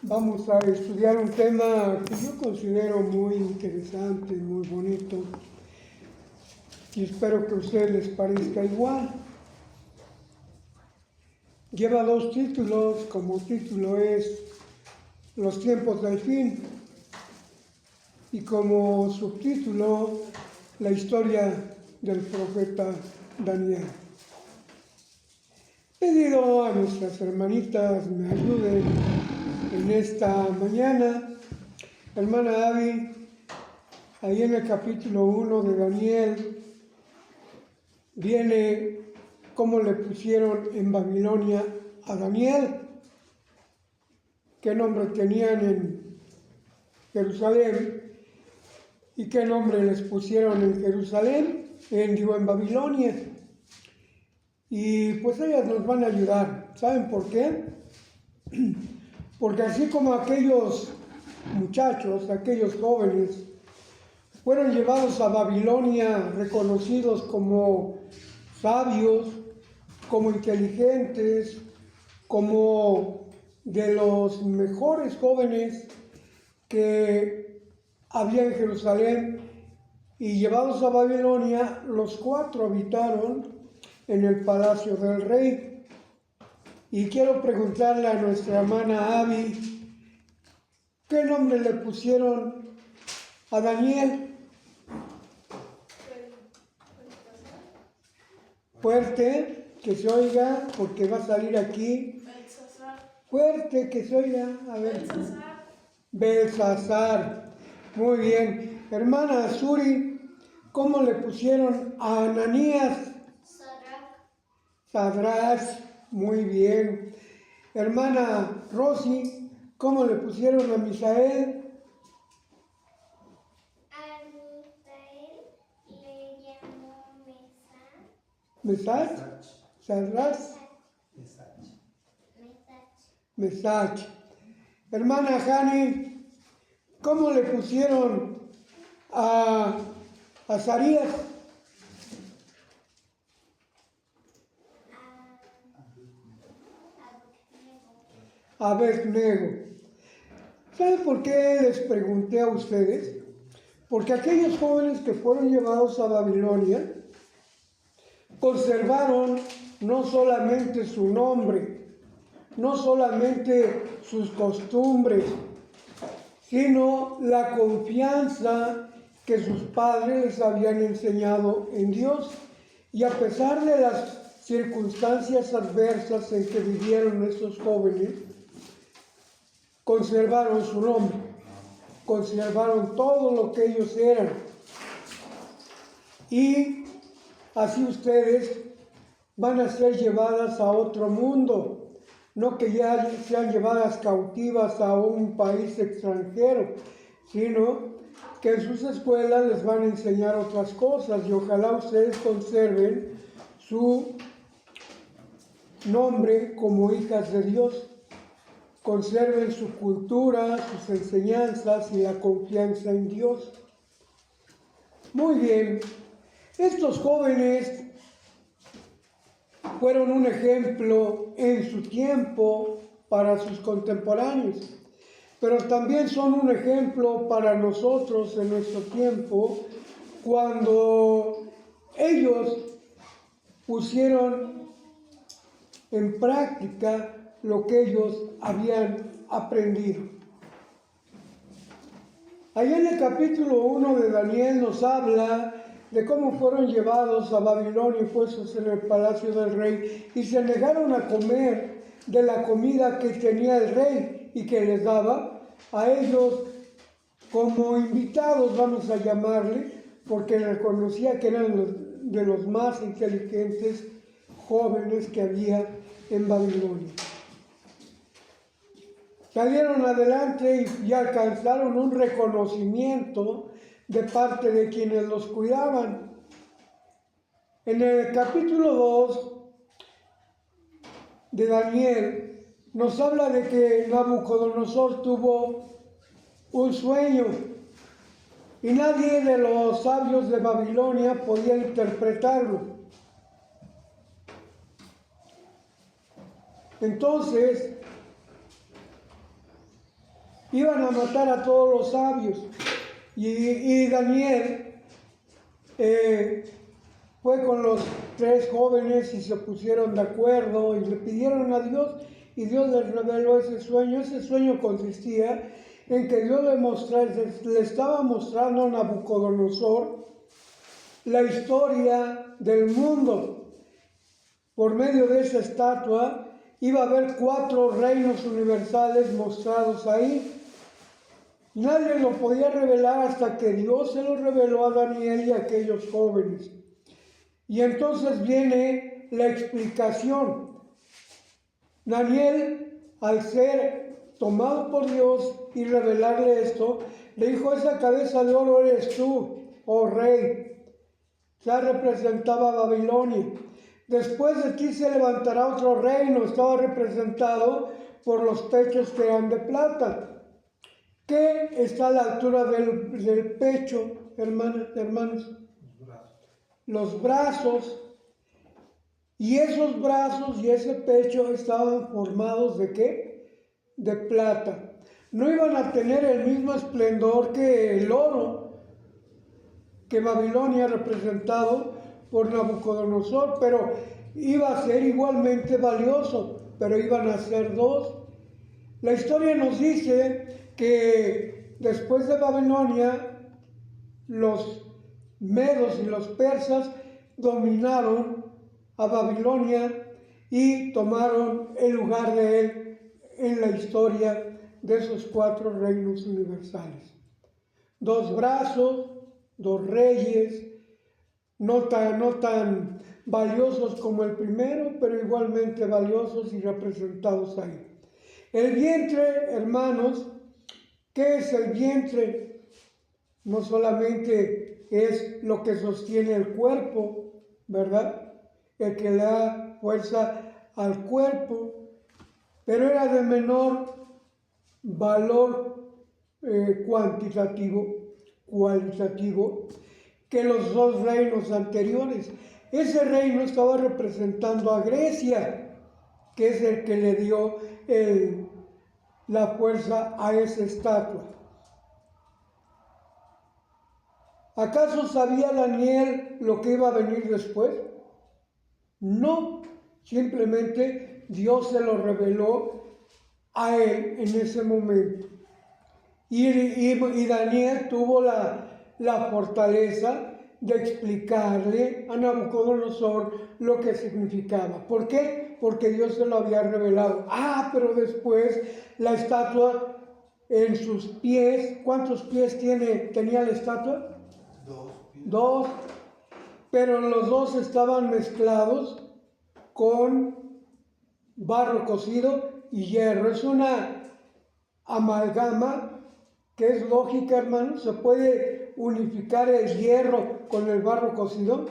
Vamos a estudiar un tema que yo considero muy interesante, muy bonito, y espero que a ustedes les parezca igual. Lleva dos títulos, como título es Los tiempos del fin, y como subtítulo La historia del profeta Daniel. He pedido a nuestras hermanitas me ayuden en esta mañana. Hermana Abby, ahí en el capítulo 1 de Daniel viene cómo le pusieron en Babilonia a Daniel, qué nombre tenían en Jerusalén y qué nombre les pusieron en Jerusalén, en Babilonia. Y pues ellas nos van a ayudar. ¿Saben por qué? Porque así como aquellos muchachos, aquellos jóvenes, fueron llevados a Babilonia reconocidos como sabios, como inteligentes, como de los mejores jóvenes que había en Jerusalén, y llevados a Babilonia, los 4 habitaron en el palacio del rey. Y quiero preguntarle a nuestra hermana Abby, ¿qué nombre le pusieron a Daniel? Fuerte, que se oiga, porque va a salir aquí. Fuerte, que se oiga. A ver. Belsasar. Muy bien. Hermana Suri, ¿cómo le pusieron a Ananías? Sadrach. Muy bien. Hermana Rosy, ¿cómo le pusieron a Misael? A Misael le llamó Mesach. Sadrach. Mesach. Hermana Jani, ¿cómo le pusieron a Azarías? Abednego. ¿Saben por qué les pregunté a ustedes? Porque aquellos jóvenes que fueron llevados a Babilonia conservaron no solamente su nombre, no solamente sus costumbres, sino la confianza que sus padres les habían enseñado en Dios. Y a pesar de las circunstancias adversas en que vivieron estos jóvenes, conservaron su nombre, conservaron todo lo que ellos eran. Y así ustedes van a ser llevadas a otro mundo, no que ya sean llevadas cautivas a un país extranjero, sino que en sus escuelas les van a enseñar otras cosas, y ojalá ustedes conserven su nombre como hijas de Dios, conserven su cultura, sus enseñanzas y la confianza en Dios. Muy bien, estos jóvenes fueron un ejemplo en su tiempo para sus contemporáneos, pero también son un ejemplo para nosotros en nuestro tiempo, cuando ellos pusieron en práctica lo que ellos habían aprendido. Allá en el capítulo 1 de Daniel nos habla de cómo fueron llevados a Babilonia y puestos en el palacio del rey, y se negaron a comer de la comida que tenía el rey y que les daba a ellos como invitados, vamos a llamarle, porque reconocía que eran de los más inteligentes jóvenes que había en Babilonia. Salieron adelante y alcanzaron un reconocimiento de parte de quienes los cuidaban. En el capítulo 2 de Daniel nos habla de que Nabucodonosor tuvo un sueño y nadie de los sabios de Babilonia podía interpretarlo. Entonces, Iban a matar a todos los sabios. Y Daniel fue con los 3 jóvenes y se pusieron de acuerdo y le pidieron a Dios, y Dios les reveló ese sueño. Ese sueño consistía en que Dios le estaba mostrando a Nabucodonosor la historia del mundo. Por medio de esa estatua iba a haber 4 reinos universales mostrados ahí. Nadie lo podía revelar hasta que Dios se lo reveló a Daniel y a aquellos jóvenes. Y entonces viene la explicación. Daniel, al ser tomado por Dios y revelarle esto, le dijo: esa cabeza de oro eres tú, oh rey. Ya representaba a Babilonia. Después de ti se levantará otro reino. Estaba representado por los pechos que eran de plata. ¿Qué está a la altura del pecho, hermanos? Los brazos. Y esos brazos y ese pecho estaban formados ¿de qué? De plata. No iban a tener el mismo esplendor que el oro que Babilonia representado por Nabucodonosor, pero iba a ser igualmente valioso, pero iban a ser 2. La historia nos dice que después de Babilonia, los medos y los persas dominaron a Babilonia y tomaron el lugar de él en la historia de esos 4 reinos universales. 2 brazos, 2 reyes, no tan valiosos como el primero, pero igualmente valiosos y representados ahí. El vientre, hermanos, ¿qué es el vientre? No solamente es lo que sostiene el cuerpo, ¿verdad? El que le da fuerza al cuerpo, pero era de menor valor cualitativo que los 2 reinos anteriores. Ese reino estaba representando a Grecia, que es el que le dio la fuerza a esa estatua. ¿Acaso sabía Daniel lo que iba a venir después? No, simplemente Dios se lo reveló a él en ese momento. Y Daniel tuvo la fortaleza de explicarle a Nabucodonosor lo que significaba. ¿Por qué? Porque Dios se lo había revelado. Pero después la estatua en sus pies, ¿cuántos pies tenía la estatua? 2, pero los 2 estaban mezclados con barro cocido y hierro. Es una amalgama que es lógica, hermanos. ¿Se puede unificar el hierro con el barro cocido?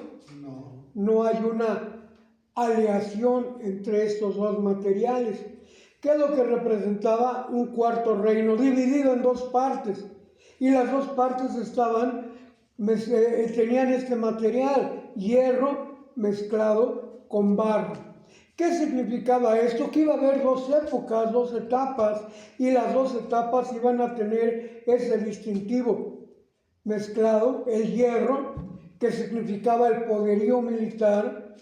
No hay una aleación entre estos 2 materiales. ¿Qué es lo que representaba? Un 4 reino dividido en 2 partes. Y las 2 partes tenían este material, hierro mezclado con barro. ¿Qué significaba esto? Que iba a haber 2 épocas, 2 etapas, y las 2 etapas iban a tener ese distintivo mezclado, el hierro, que significaba el poderío militar,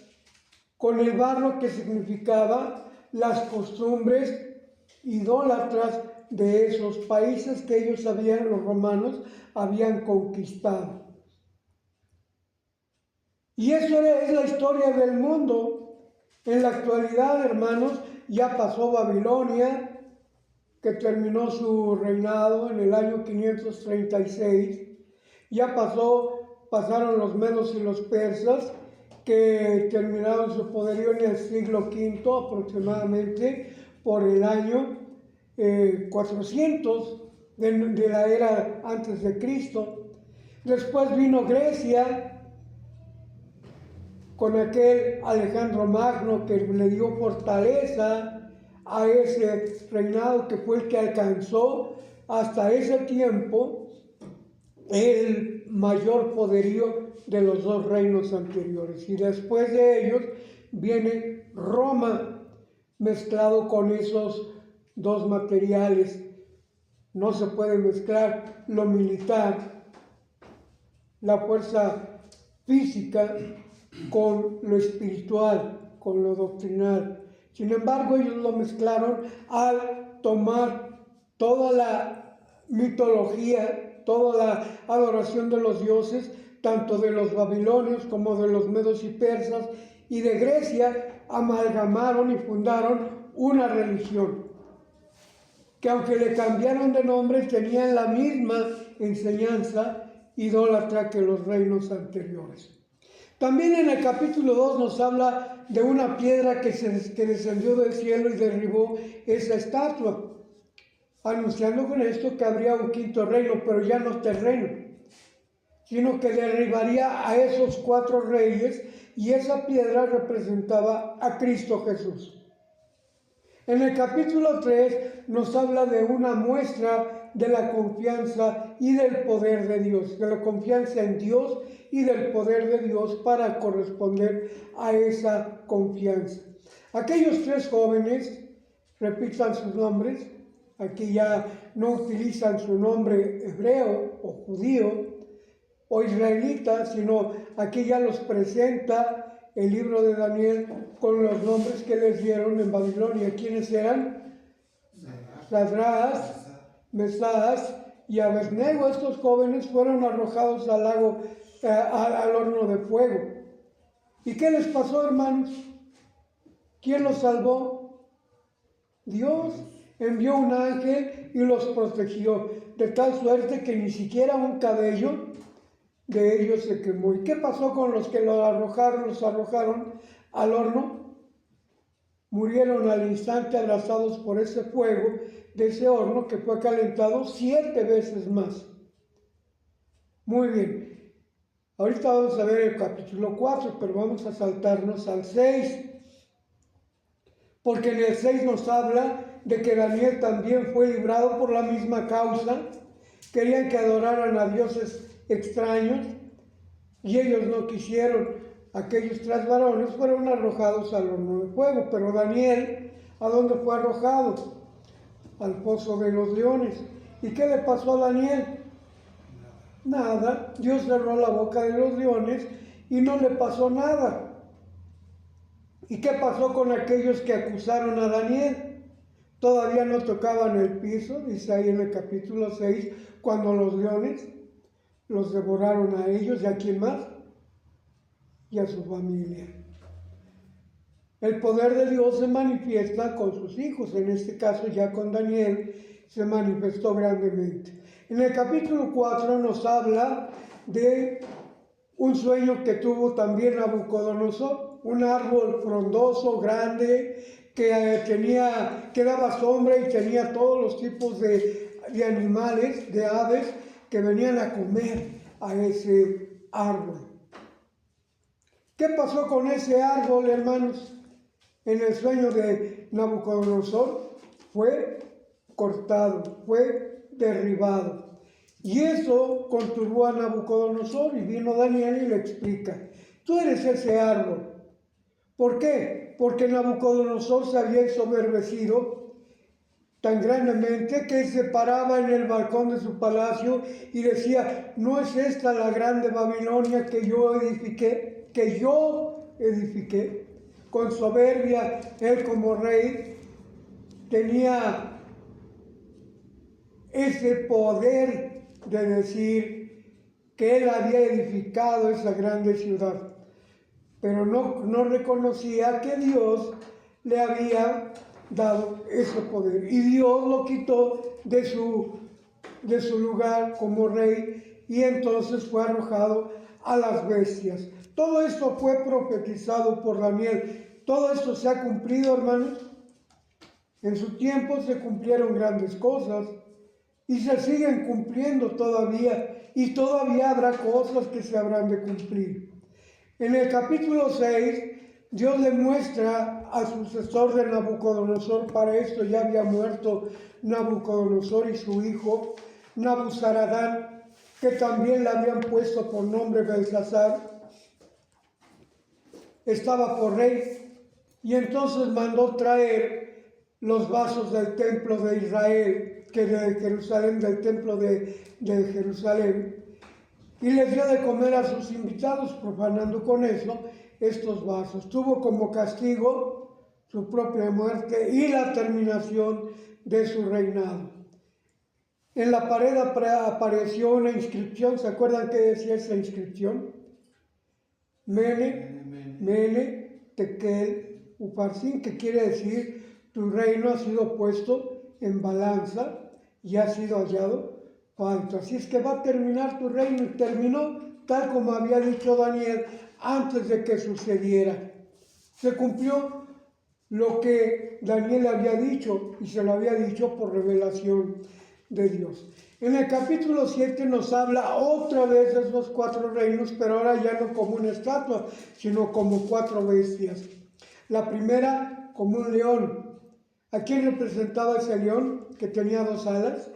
con el barro, que significaba las costumbres idólatras de esos países que los romanos habían conquistado. Y eso es la historia del mundo. En la actualidad, hermanos, ya pasó Babilonia, que terminó su reinado en el año 536. Ya pasaron los medos y los persas, que terminaron su poderío en el siglo V aproximadamente, por el año 400 de la era antes de Cristo. Después vino Grecia, con aquel Alejandro Magno que le dio fortaleza a ese reinado, que fue el que alcanzó hasta ese tiempo el mayor poderío de los 2 reinos anteriores. Y después de ellos viene Roma, mezclado con esos 2 materiales, No se puede mezclar lo militar, la fuerza física, con lo espiritual, con lo doctrinal. Sin embargo, ellos lo mezclaron al tomar toda la mitología, toda la adoración de los dioses, tanto de los babilonios como de los medos y persas, y de Grecia, amalgamaron y fundaron una religión, que aunque le cambiaron de nombre, tenían la misma enseñanza idólatra que los reinos anteriores. También en el capítulo 2 nos habla de una piedra que descendió del cielo y derribó esa estatua, anunciando con esto que habría un quinto reino, pero ya no terreno, sino que derribaría a esos 4 reyes, y esa piedra representaba a Cristo Jesús. En el capítulo 3 nos habla de una muestra de la confianza y del poder de Dios, de la confianza en Dios y del poder de Dios para corresponder a esa confianza. Aquellos 3 jóvenes, repitan sus nombres, aquí ya no utilizan su nombre hebreo o judío o israelita, sino aquí ya los presenta el libro de Daniel con los nombres que les dieron en Babilonia. ¿Quiénes eran? Sadrach, Mesach y Abednego. Estos jóvenes fueron arrojados al lago, al horno de fuego. ¿Y qué les pasó, hermanos? ¿Quién los salvó? Dios envió un ángel y los protegió, de tal suerte que ni siquiera un cabello de ellos se quemó. ¿Y qué pasó con los que los arrojaron al horno? Murieron al instante abrazados por ese fuego de ese horno que fue calentado 7 veces más. Muy bien. Ahorita vamos a ver el capítulo 4, pero vamos a saltarnos al 6. Porque en el 6 nos habla de que Daniel también fue librado por la misma causa. Querían que adoraran a dioses extraños y ellos no quisieron. Aquellos 3 varones fueron arrojados al horno de fuego, pero Daniel, ¿a dónde fue arrojado? Al pozo de los leones. ¿Y qué le pasó a Daniel? Nada. Dios cerró la boca de los leones y no le pasó nada. ¿Y qué pasó con aquellos que acusaron a Daniel? Todavía no tocaban el piso, dice ahí en el capítulo 6, cuando los leones los devoraron a ellos. ¿Y a quién más? Y a su familia. El poder de Dios se manifiesta con sus hijos, en este caso ya con Daniel se manifestó grandemente. En el capítulo 4 nos habla de un sueño que tuvo también Nabucodonosor, un árbol frondoso, grande, que daba sombra y tenía todos los tipos de animales, de aves, que venían a comer a ese árbol. ¿Qué pasó con ese árbol, hermanos? En el sueño de Nabucodonosor fue cortado, fue derribado. Y eso conturbó a Nabucodonosor, y vino Daniel y le explica: tú eres ese árbol. ¿Por qué? Porque Nabucodonosor se había ensoberbecido tan grandemente que se paraba en el balcón de su palacio y decía: ¿no es esta la grande Babilonia que yo edifiqué? Con soberbia, él como rey tenía ese poder de decir que él había edificado esa grande ciudad, pero no reconocía que Dios le había dado ese poder, y Dios lo quitó de su lugar como rey, y entonces fue arrojado a las bestias. Todo esto fue profetizado por Daniel. Todo esto se ha cumplido, hermanos. En su tiempo se cumplieron grandes cosas y se siguen cumpliendo todavía, y todavía habrá cosas que se habrán de cumplir. En el capítulo 6, Dios le muestra al sucesor de Nabucodonosor. Para esto ya había muerto Nabucodonosor y su hijo Nabuzaradán, que también le habían puesto por nombre Belsasar. Estaba por rey, y entonces mandó traer los vasos del templo de Israel, que de Jerusalén, del templo de Jerusalén, y les dio de comer a sus invitados, profanando con eso estos vasos. Tuvo como castigo su propia muerte y la terminación de su reinado. En la pared apareció una inscripción. ¿Se acuerdan qué decía esa inscripción? Mene, Tekel, Uparsin, que quiere decir: tu reino ha sido puesto en balanza y ha sido hallado falto. Así es que va a terminar tu reino, y terminó tal como había dicho Daniel antes de que sucediera. Se cumplió lo que Daniel había dicho, y se lo había dicho por revelación de Dios. En el capítulo 7 nos habla otra vez de esos 4 reinos, pero ahora ya no como una estatua, sino como 4 bestias. La primera como un león. ¿A quién representaba ese león que tenía 2 alas?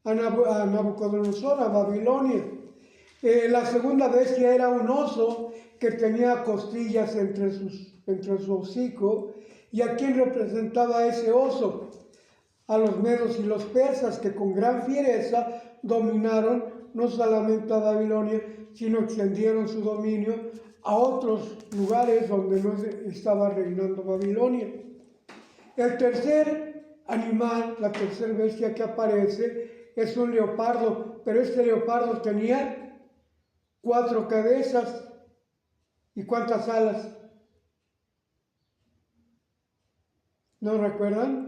A Nabucodonosor, a Babilonia. La segunda bestia era un oso que tenía costillas entre su hocico. ¿Y a quién representaba ese oso? A los medos y los persas, que con gran fiereza dominaron no solamente a Babilonia, sino extendieron su dominio a otros lugares donde no estaba reinando Babilonia. El tercer animal, la tercera bestia que aparece, es un leopardo, pero este leopardo tenía 4 cabezas. ¿Y cuántas alas? ¿No recuerdan?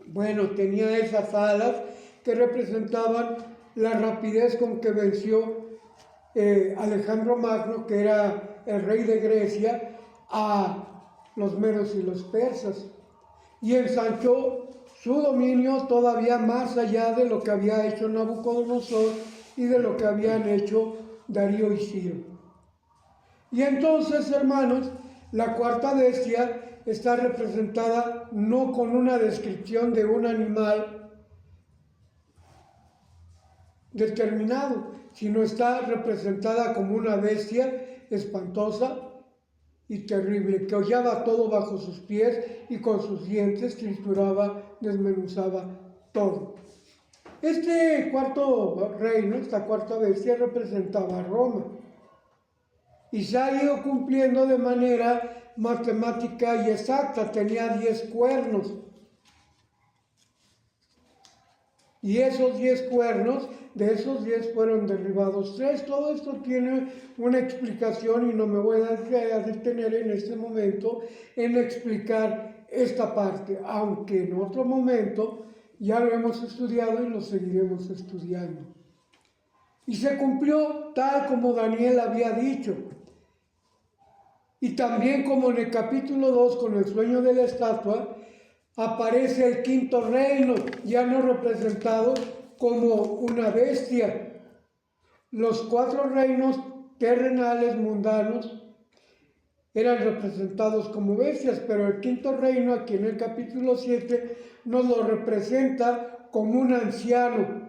Bueno, tenía esas alas que representaban la rapidez con que venció Alejandro Magno, que era el rey de Grecia, a los medos y los persas, y ensanchó su dominio todavía más allá de lo que había hecho Nabucodonosor y de lo que habían hecho Darío y Ciro. Y entonces, hermanos, la cuarta bestia está representada no con una descripción de un animal determinado, sino está representada como una bestia espantosa y terrible, que hollaba todo bajo sus pies y con sus dientes trituraba, desmenuzaba todo. Este cuarto reino, esta cuarta bestia, representaba a Roma, y se ha ido cumpliendo de manera matemática y exacta. Tenía 10 cuernos, y esos 10 cuernos, de esos 10 fueron derribados 3. Todo esto tiene una explicación, y no me voy a detener en este momento en explicar esta parte, aunque en otro momento ya lo hemos estudiado y lo seguiremos estudiando. Y se cumplió tal como Daniel había dicho. Y también, como en el capítulo 2, con el sueño de la estatua, aparece el quinto reino, ya no representado como una bestia. Los 4 reinos terrenales, mundanos, eran representados como bestias, pero el quinto reino, aquí en el capítulo 7, nos lo representa como un anciano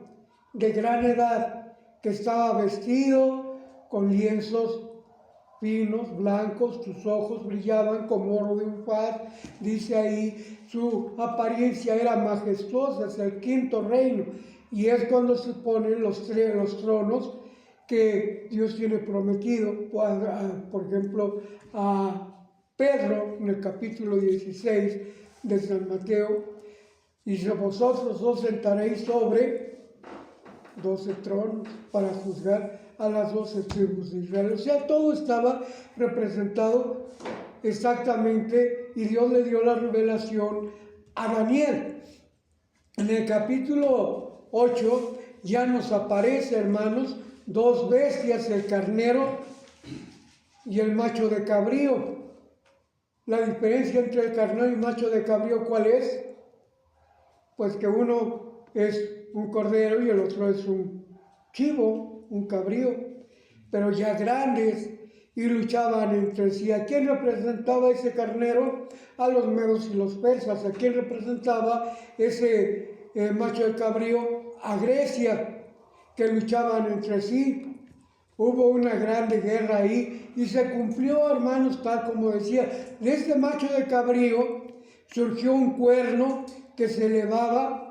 de gran edad, que estaba vestido con lienzos finos, blancos, sus ojos brillaban como oro de un faz, dice ahí, su apariencia era majestuosa. Es el quinto reino, y es cuando se ponen los tronos que Dios tiene prometido, por ejemplo, a Pedro en el capítulo 16 de San Mateo: y vosotros os sentaréis sobre 12 tronos para juzgar a las 12 tribus de Israel. O sea, todo estaba representado exactamente, y Dios le dio la revelación a Daniel. En el capítulo 8 ya nos aparece, hermanos, 2 bestias, el carnero y el macho de cabrío. La diferencia entre el carnero y el macho de cabrío, ¿cuál es? Pues que uno es un cordero y el otro es un chivo, un cabrío, pero ya grandes, y luchaban entre sí. ¿A quién representaba ese carnero? A los medos y los persas. ¿A quién representaba ese macho de cabrío? A Grecia, que luchaban entre sí. Hubo una grande guerra ahí y se cumplió, hermanos, tal como decía, de este macho de cabrío surgió un cuerno que se elevaba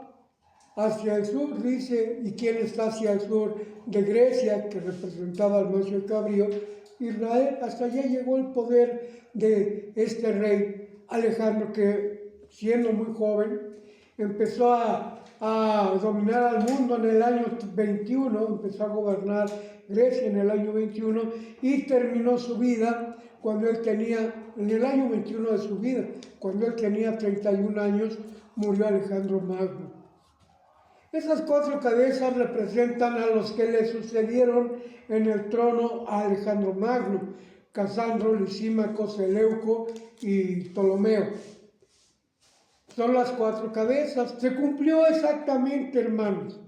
hacia el sur, dice, ¿y quién está hacia el sur? De Grecia, que representaba al macho de cabrío, Israel. Hasta allá llegó el poder de este rey Alejandro, que siendo muy joven empezó a dominar al mundo en el año 21, empezó a gobernar Grecia en el año 21 y terminó su vida cuando él tenía, en el año 21 de su vida, cuando él tenía 31 años, murió Alejandro Magno. Esas 4 cabezas representan a los que le sucedieron en el trono a Alejandro Magno: Casandro, Lisímaco, Seleuco y Ptolomeo. Son las 4 cabezas. Se cumplió exactamente, hermanos,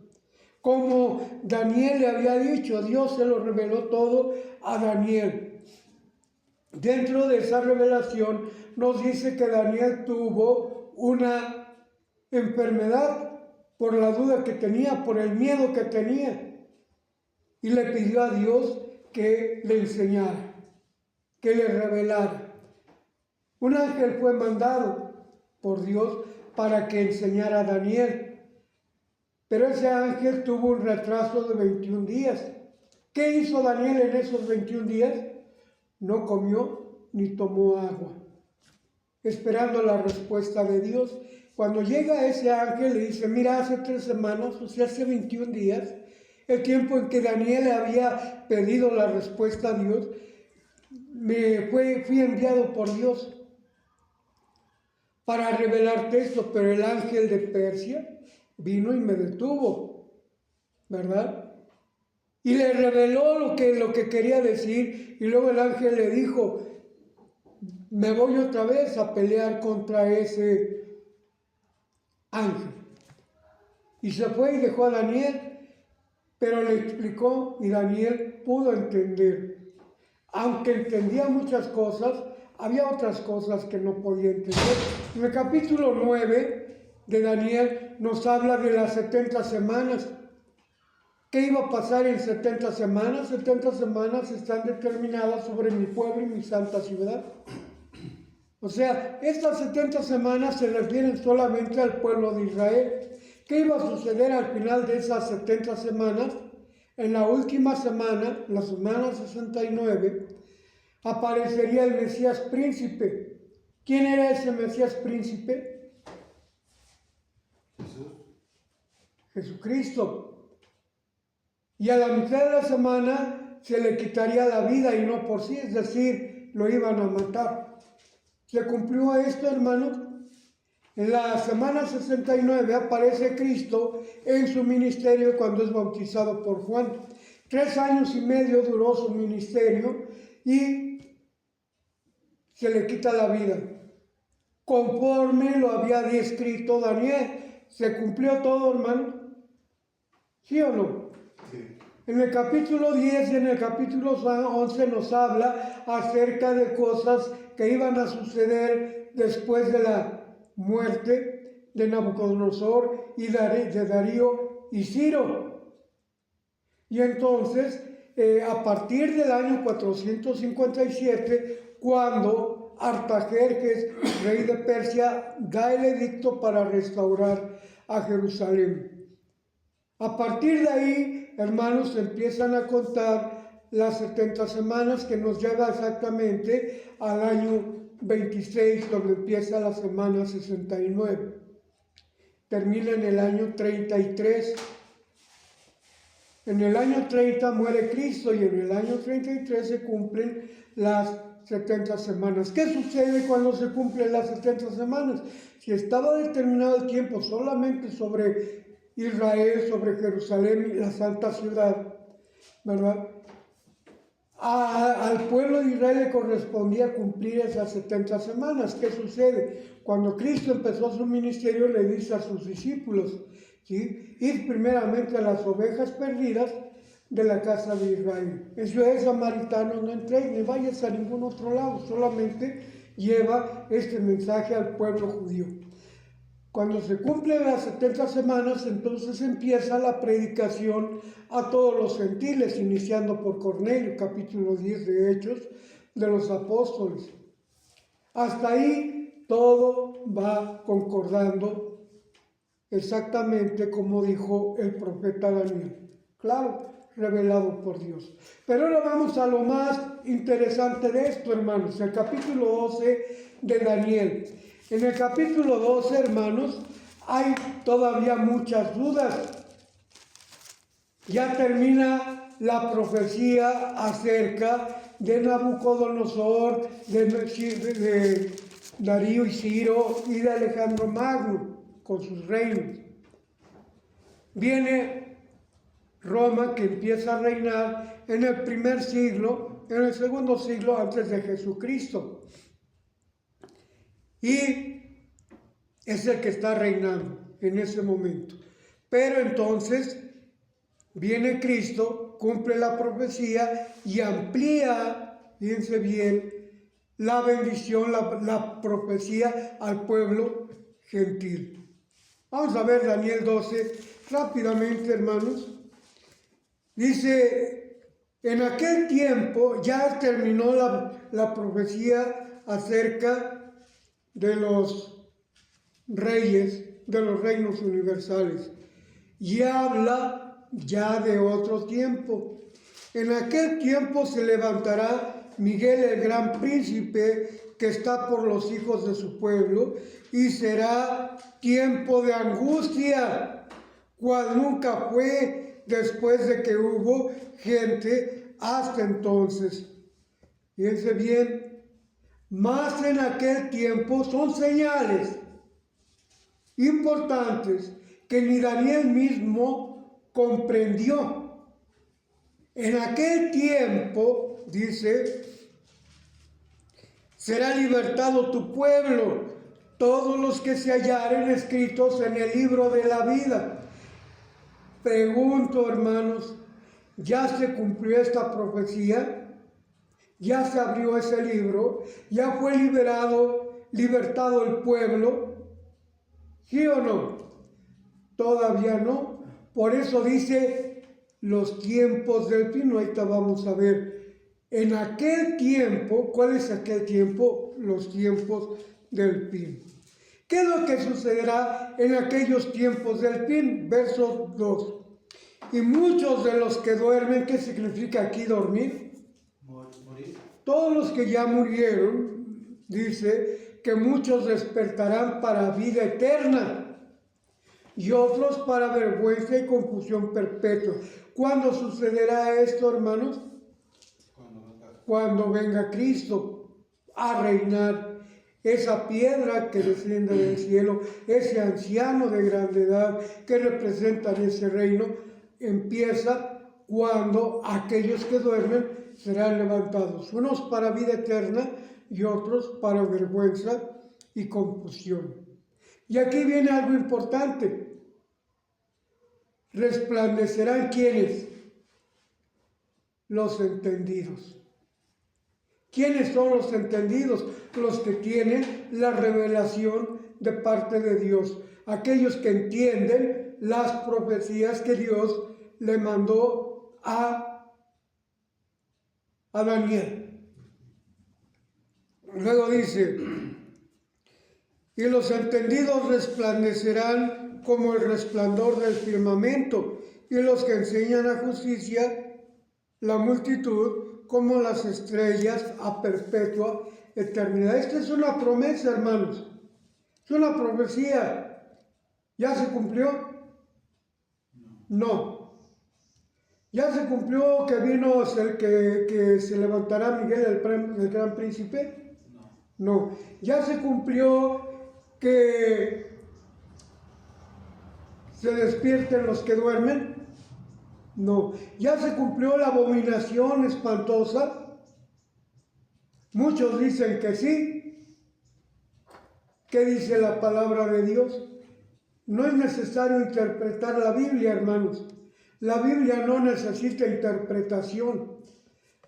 como Daniel le había dicho. Dios se lo reveló todo a Daniel. Dentro de esa revelación nos dice que Daniel tuvo una enfermedad por la duda que tenía, por el miedo que tenía, y le pidió a Dios que le enseñara, que le revelara. Un ángel fue mandado por Dios para que enseñara a Daniel, pero ese ángel tuvo un retraso de 21 días. ¿Qué hizo Daniel en esos 21 días? No comió ni tomó agua, esperando la respuesta de Dios. Cuando llega ese ángel, le dice: mira, hace 3 semanas, o sea, hace 21 días, el tiempo en que Daniel le había pedido la respuesta a Dios, fui enviado por Dios para revelarte esto, pero el ángel de Persia vino y me detuvo, ¿verdad? Y le reveló lo que quería decir, y luego el ángel le dijo: me voy otra vez a pelear contra ese ángel. Y se fue y dejó a Daniel, pero le explicó y Daniel pudo entender. Aunque entendía muchas cosas, había otras cosas que no podía entender. En el capítulo 9 de Daniel nos habla de las 70 semanas. ¿Qué iba a pasar en 70 semanas? 70 semanas están determinadas sobre mi pueblo y mi santa ciudad. O sea, estas 70 semanas se refieren solamente al pueblo de Israel. ¿Qué iba a suceder al final de esas 70 semanas? En la última semana, la semana 69, aparecería el Mesías príncipe. ¿Quién era ese Mesías príncipe? Jesús. Jesucristo. Y a la mitad de la semana se le quitaría la vida, y no por sí, es decir, lo iban a matar. ¿Se cumplió esto, hermanos? En la semana 69 aparece Cristo en su ministerio cuando es bautizado por Juan. 3 años y medio duró su ministerio y se le quita la vida, conforme lo había descrito Daniel. ¿Se cumplió todo, hermano? ¿Sí o no? Sí. En el capítulo 10 y en el capítulo 11 nos habla acerca de cosas que iban a suceder después de la muerte de Nabucodonosor y de Darío y Ciro. Y entonces, a partir del año 457, cuando Artajerjes, rey de Persia, da el edicto para restaurar a Jerusalén. A partir de ahí, hermanos, empiezan a contar las 70 semanas, que nos lleva exactamente al año 26, donde empieza la semana 69. Termina en el año 33. En el año 30 muere Cristo y en el año 33 se cumplen las 70 semanas. ¿Qué sucede cuando se cumplen las 70 semanas? Si estaba determinado el tiempo solamente sobre Israel, sobre Jerusalén y la santa ciudad, ¿verdad? Al pueblo de Israel le correspondía cumplir esas 70 semanas. ¿Qué sucede? Cuando Cristo empezó su ministerio, le dice a sus discípulos, ¿sí?, id primeramente a las ovejas perdidas de la casa de Israel. En ciudades samaritanos no entréis ni vayas a ningún otro lado, solamente lleva este mensaje al pueblo judío. Cuando se cumplen las 70 semanas, entonces empieza la predicación a todos los gentiles, iniciando por Cornelio, capítulo 10 de Hechos de los Apóstoles. Hasta ahí todo va concordando exactamente como dijo el profeta Daniel. Claro, revelado por Dios. Pero ahora vamos a lo más interesante de esto, hermanos, el capítulo 12 de Daniel. En el capítulo 12, hermanos, hay todavía muchas dudas. Ya termina la profecía acerca de Nabucodonosor, de Darío y Ciro y de Alejandro Magno con sus reinos. Viene Roma, que empieza a reinar en el primer siglo, en el segundo siglo antes de Jesucristo. Y es el que está reinando en ese momento. Pero entonces viene Cristo, cumple la profecía y amplía, fíjense bien, la bendición, la profecía al pueblo gentil. Vamos a ver Daniel 12 rápidamente, hermanos. Dice, en aquel tiempo ya terminó la profecía acerca de los reyes, de los reinos universales, y habla ya de otro tiempo. En aquel tiempo se levantará Miguel el gran príncipe, que está por los hijos de su pueblo, y será tiempo de angustia, cual nunca fue después de que hubo gente hasta entonces. Fíjense bien, más en aquel tiempo son señales importantes que ni Daniel mismo comprendió. En aquel tiempo, dice, será libertado tu pueblo, todos los que se hallaren escritos en el libro de la vida. Pregunto, hermanos, ¿ya se cumplió esta profecía? ¿Ya se abrió ese libro? ¿Ya fue libertado el pueblo? ¿Sí o no? Todavía no. Por eso dice los tiempos del fin. Ahorita vamos a ver. En aquel tiempo, ¿cuál es aquel tiempo? Los tiempos del fin. ¿Qué es lo que sucederá en aquellos tiempos del fin? Verso 2. Y muchos de los que duermen, ¿qué significa aquí dormir? Todos los que ya murieron, dice, que muchos despertarán para vida eterna y otros para vergüenza y confusión perpetua. ¿Cuándo sucederá esto, hermanos? Cuando venga Cristo a reinar. Esa piedra que desciende del cielo, ese anciano de grande edad que representa ese reino, empieza cuando aquellos que duermen serán levantados, unos para vida eterna y otros para vergüenza y confusión. Y aquí viene algo importante. Resplandecerán ¿quiénes? Los entendidos. ¿Quiénes son los entendidos? Los que tienen la revelación de parte de Dios. Aquellos que entienden las profecías que Dios le mandó a Daniel. Luego dice, y los entendidos resplandecerán como el resplandor del firmamento, y los que enseñan a justicia, la multitud, como las estrellas a perpetua eternidad. Esta es una promesa, hermanos. Es una profecía. ¿Ya se cumplió? No. ¿Ya se cumplió que vino que se levantará Miguel el gran príncipe? No. ¿Ya se cumplió que se despierten los que duermen? No. ¿Ya se cumplió la abominación espantosa? Muchos dicen que sí. ¿Qué dice la palabra de Dios? No es necesario interpretar la Biblia, hermanos. La Biblia no necesita interpretación.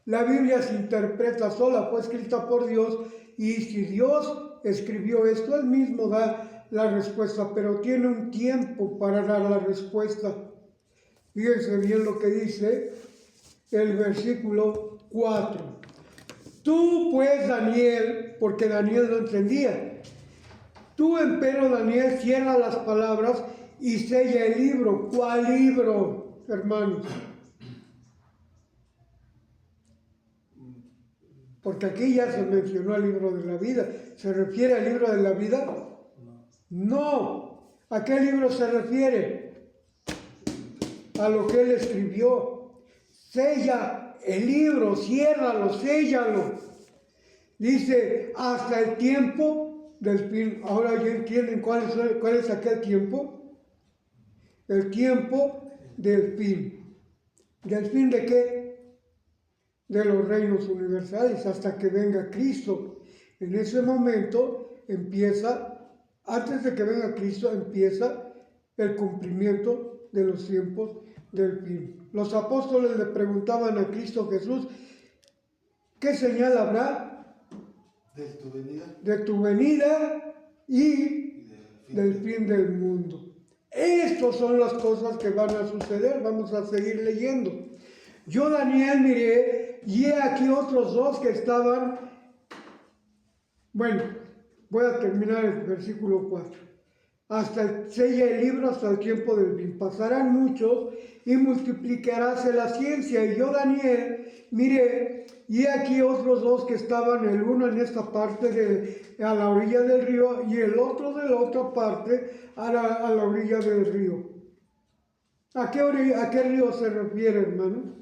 La Biblia se interpreta sola, fue escrita por Dios, y si Dios escribió esto, Él mismo da la respuesta, pero tiene un tiempo para dar la respuesta. Fíjense bien lo que dice el versículo 4. Tú pues, Daniel, porque Daniel no entendía, tú empero, Daniel, cierra las palabras y sella el libro. ¿Cuál libro, hermanos? Porque aquí ya se mencionó el libro de la vida. ¿Se refiere al libro de la vida? No. ¿A qué libro se refiere? A lo que él escribió. Sella el libro, ciérralo, séllalo. Dice, hasta el tiempo del fin. Ahora ya entienden cuál es aquel tiempo. El tiempo del fin. ¿Del fin de qué? De los reinos universales, hasta que venga Cristo. En ese momento empieza, antes de que venga Cristo, empieza el cumplimiento de los tiempos del fin. Los apóstoles le preguntaban a Cristo Jesús, ¿qué señal habrá? De tu venida y del fin del mundo. Estas son las cosas que van a suceder. Vamos a seguir leyendo. Yo, Daniel, miré, y he aquí otros dos que estaban. Bueno, voy a terminar el versículo 4. Sella el libro hasta el tiempo del fin. Pasarán muchos y multiplicaráse la ciencia. Y yo, Daniel, miré, y he aquí otros dos que estaban, el uno en esta parte a la orilla del río y el otro de la otra parte a la orilla del río. ¿A qué río se refiere, hermano?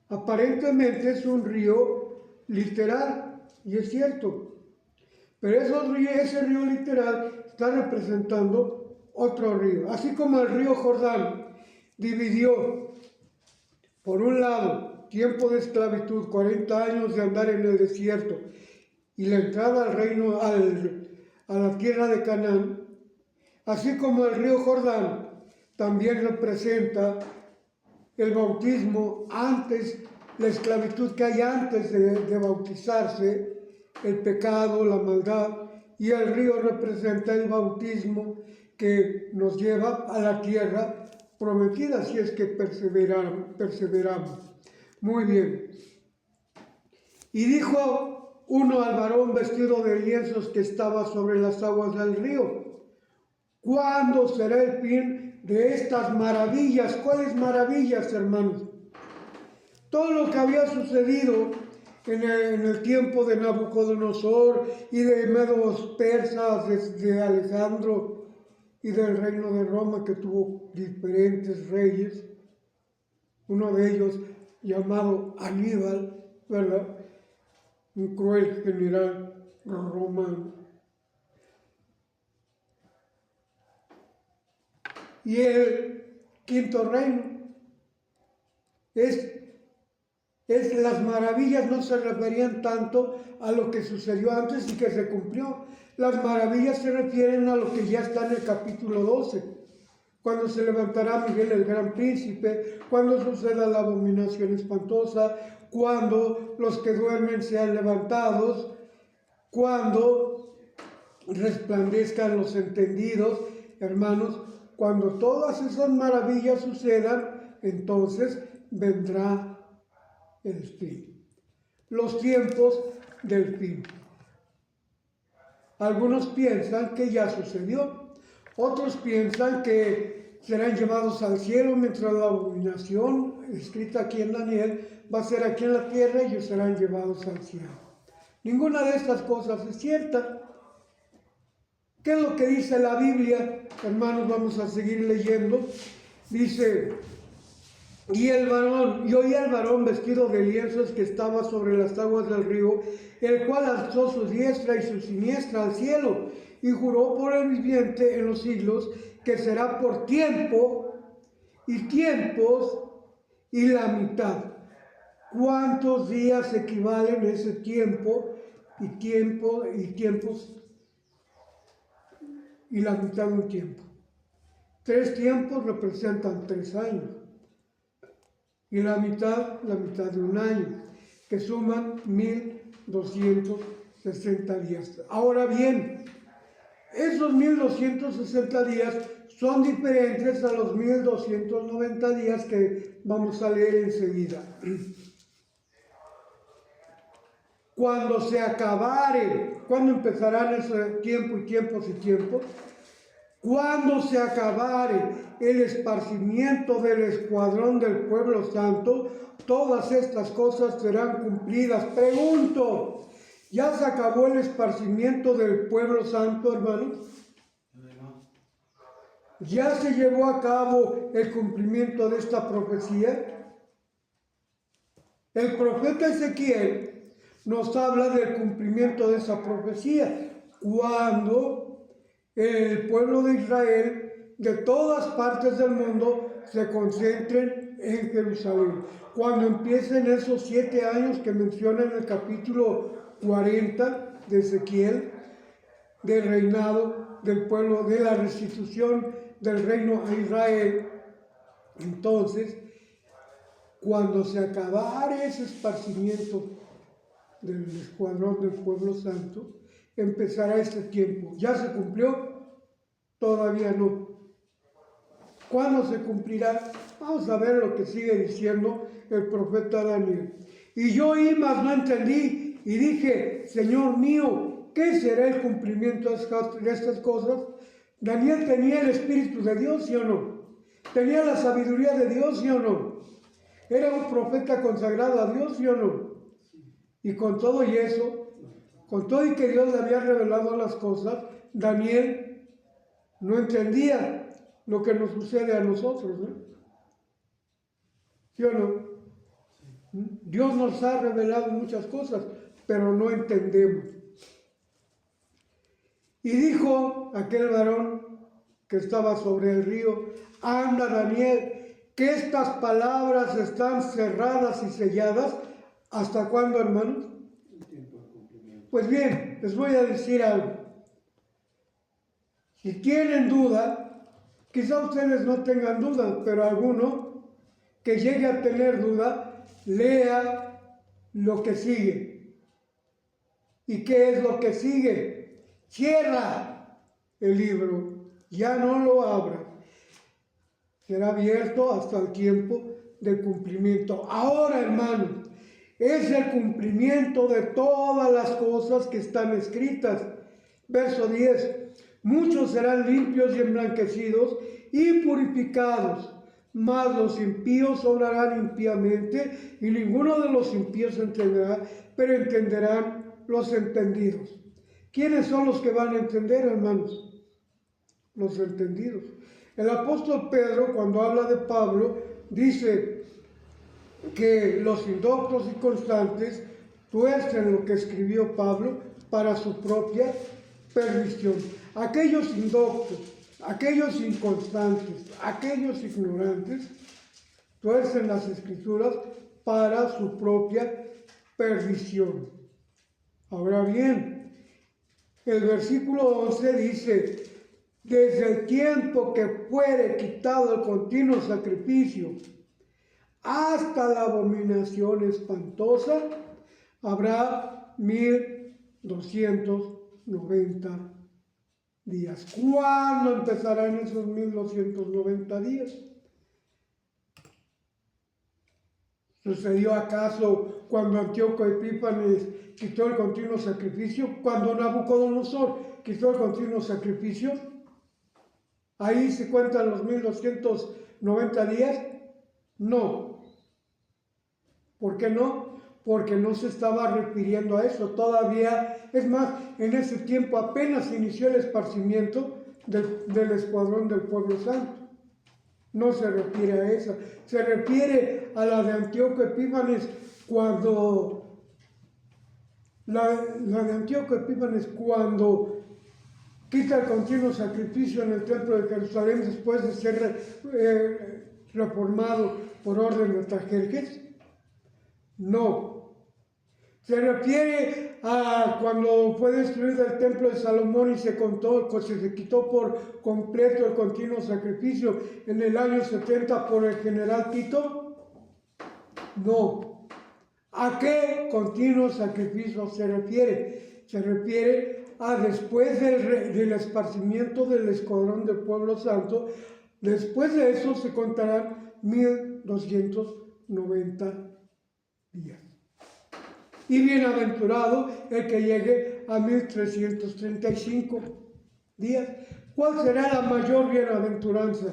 Aparentemente es un río literal, y es cierto, pero ese río literal está representando otro río, así como el río Jordán dividió, por un lado, tiempo de esclavitud, 40 años de andar en el desierto, y la entrada al reino, a la tierra de Canaán, así como el río Jordán también representa el bautismo antes, la esclavitud que hay antes de bautizarse, el pecado, la maldad, y el río representa el bautismo que nos lleva a la tierra prometida, si es que perseveramos. Muy bien. Y dijo uno al varón vestido de lienzos que estaba sobre las aguas del río, ¿cuándo será el fin de estas maravillas? ¿Cuáles maravillas, hermanos? Todo lo que había sucedido en el tiempo de Nabucodonosor y de medos persas, de Alejandro y del reino de Roma, que tuvo diferentes reyes, uno de ellos llamado Aníbal, ¿verdad? Un cruel general romano. Y el quinto reino las maravillas no se referían tanto a lo que sucedió antes y que se cumplió. Las maravillas se refieren a lo que ya está en el capítulo 12, cuando se levantará Miguel el gran príncipe, cuando suceda la abominación espantosa, cuando los que duermen sean levantados, cuando resplandezcan los entendidos, hermanos. Cuando todas esas maravillas sucedan, entonces vendrá el fin, los tiempos del fin. Algunos piensan que ya sucedió, otros piensan que serán llevados al cielo mientras la abominación escrita aquí en Daniel va a ser aquí en la tierra y ellos serán llevados al cielo. Ninguna de estas cosas es cierta. ¿Qué es lo que dice la Biblia? Hermanos, vamos a seguir leyendo. Dice, y oí al varón vestido de lienzos que estaba sobre las aguas del río, el cual alzó su diestra y su siniestra al cielo, y juró por el viviente en los siglos, que será por tiempo y tiempos y la mitad. ¿Cuántos días equivalen ese tiempo y tiempos y la mitad de un tiempo? 3 tiempos representan 3 años. Y la mitad de un año, que suman 1260 días. Ahora bien, Esos 1260 días son diferentes a los 1290 días que vamos a leer enseguida. Cuando se acabare, ¿cuándo empezarán ese tiempo y tiempos y tiempos? Cuando se acabare el esparcimiento del escuadrón del pueblo santo, todas estas cosas serán cumplidas. Pregunto, ¿ya se acabó el esparcimiento del pueblo santo, hermanos? ¿Ya se llevó a cabo el cumplimiento de esta profecía? El profeta Ezequiel nos habla del cumplimiento de esa profecía, cuando el pueblo de Israel de todas partes del mundo se concentren en Jerusalén. Cuando empiecen esos 7 años que menciona en el capítulo 40 de Ezequiel, del reinado del pueblo, de la restitución del reino a Israel, entonces, cuando se acabare ese esparcimiento del escuadrón del pueblo santo, empezará este tiempo. ¿Ya se cumplió? Todavía no. ¿Cuándo se cumplirá? Vamos a ver lo que sigue diciendo el profeta Daniel. Y yo oí, mas no entendí, y dije, Señor mío, ¿qué será el cumplimiento de estas cosas? Daniel tenía el Espíritu de Dios, ¿sí o no? Tenía la sabiduría de Dios, ¿sí o no? Era un profeta consagrado a Dios, ¿sí o no? Y con todo y eso, con todo y que Dios le había revelado las cosas, Daniel no entendía lo que nos sucede a nosotros, ¿no? ¿Sí o no? Dios nos ha revelado muchas cosas, pero no entendemos. Y dijo aquel varón que estaba sobre el río, anda Daniel, que estas palabras están cerradas y selladas. ¿Hasta cuándo, hermanos? Pues bien, les voy a decir algo. Si tienen duda, quizá ustedes no tengan duda, pero alguno que llegue a tener duda, lea lo que sigue. ¿Y qué es lo que sigue? Cierra el libro, ya no lo abra. Será abierto hasta el tiempo del cumplimiento. Ahora, hermanos, es el cumplimiento de todas las cosas que están escritas. Verso 10. Muchos serán limpios y emblanquecidos y purificados, mas los impíos obrarán impíamente, y ninguno de los impíos entenderá, pero entenderán los entendidos. ¿Quiénes son los que van a entender, hermanos? Los entendidos. El apóstol Pedro, cuando habla de Pablo, dice que los indoctos y constantes tuercen lo que escribió Pablo para su propia perdición. Aquellos indoctos, aquellos inconstantes, aquellos ignorantes, tuercen las escrituras para su propia perdición. Ahora bien, el versículo 11 dice, desde el tiempo que fuere quitado el continuo sacrificio hasta la abominación espantosa, habrá 1290 días. ¿Cuándo empezarán esos 1290 días? ¿Sucedió acaso cuando Antíoco Epífanes quitó el continuo sacrificio? ¿Cuando Nabucodonosor quitó el continuo sacrificio? ¿Ahí se cuentan los 1290 días? No. ¿Por qué no? Porque no se estaba refiriendo a eso. Todavía, es más, en ese tiempo apenas inició el esparcimiento del escuadrón del pueblo santo. No se refiere a esa. Se refiere a la de Antíoco Epífanes cuando... La de Antíoco Epífanes cuando quita el continuo sacrificio en el templo de Jerusalén después de ser reformado por orden de Artajerjes. No. Se refiere a cuando fue destruido el templo de Salomón y se quitó por completo el continuo sacrificio en el año 70 por el general Tito. No. ¿A qué continuo sacrificio se refiere? Se refiere después del esparcimiento del escuadrón del pueblo santo, después de eso se contarán 1290 días. Y bienaventurado el que llegue a 1335 días. ¿Cuál será la mayor bienaventuranza?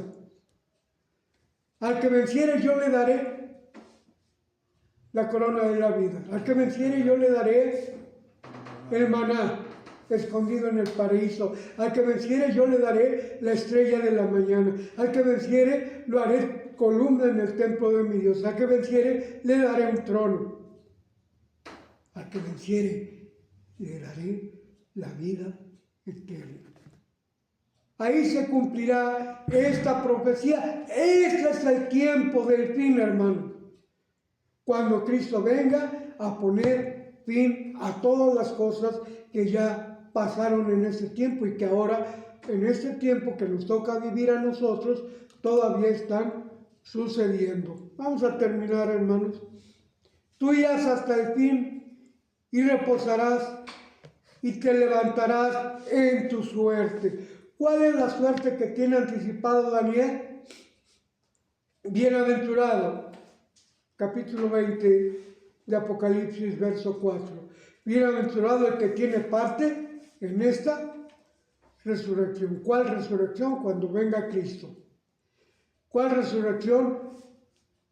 Al que venciere yo le daré la corona de la vida. Al que venciere yo le daré el maná escondido en el paraíso. Al que venciere yo le daré la estrella de la mañana. Al que venciere lo haré columna en el templo de mi Dios. Al que venciere le daré un trono. Al que venciere le daré la vida eterna. Ahí se cumplirá esta profecía. Este es el tiempo del fin, hermano. Cuando Cristo venga a poner fin a todas las cosas que ya pasaron en ese tiempo y que ahora, en este tiempo que nos toca vivir a nosotros, todavía están sucediendo. Vamos a terminar, hermanos. Tú irás hasta el fin y reposarás y te levantarás en tu suerte. ¿Cuál es la suerte que tiene anticipado Daniel? Bienaventurado, capítulo 20 de Apocalipsis, verso 4. Bienaventurado el que tiene parte en esta resurrección. ¿Cuál resurrección? Cuando venga Cristo. ¿Cuál resurrección?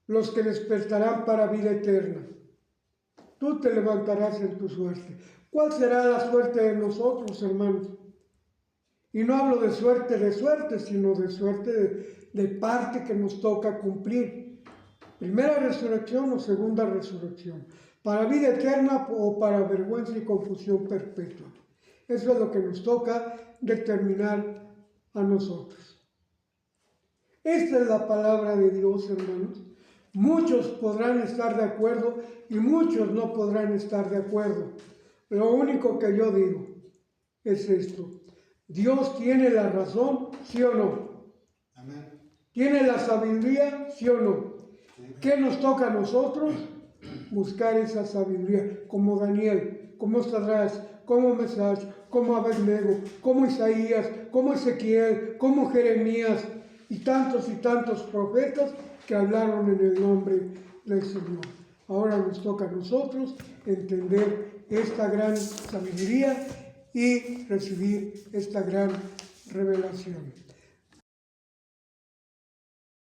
Los que despertarán para vida eterna. Tú te levantarás en tu suerte. ¿Cuál será la suerte de nosotros, hermanos? Y no hablo de suerte, sino de suerte de parte que nos toca cumplir. Primera resurrección o segunda resurrección. Para vida eterna o para vergüenza y confusión perpetua. Eso es lo que nos toca determinar a nosotros. Esta es la palabra de Dios, hermanos. Muchos podrán estar de acuerdo y muchos no podrán estar de acuerdo. Lo único que yo digo es esto. ¿Dios tiene la razón, sí o no? Amén. ¿Tiene la sabiduría, sí o no? ¿Qué nos toca a nosotros? Buscar esa sabiduría, como Daniel, como Sadrach, como Mesach, como Abednego, como Isaías, como Ezequiel, como Jeremías y tantos profetas que hablaron en el nombre del Señor. Ahora nos toca a nosotros entender esta gran sabiduría y recibir esta gran revelación.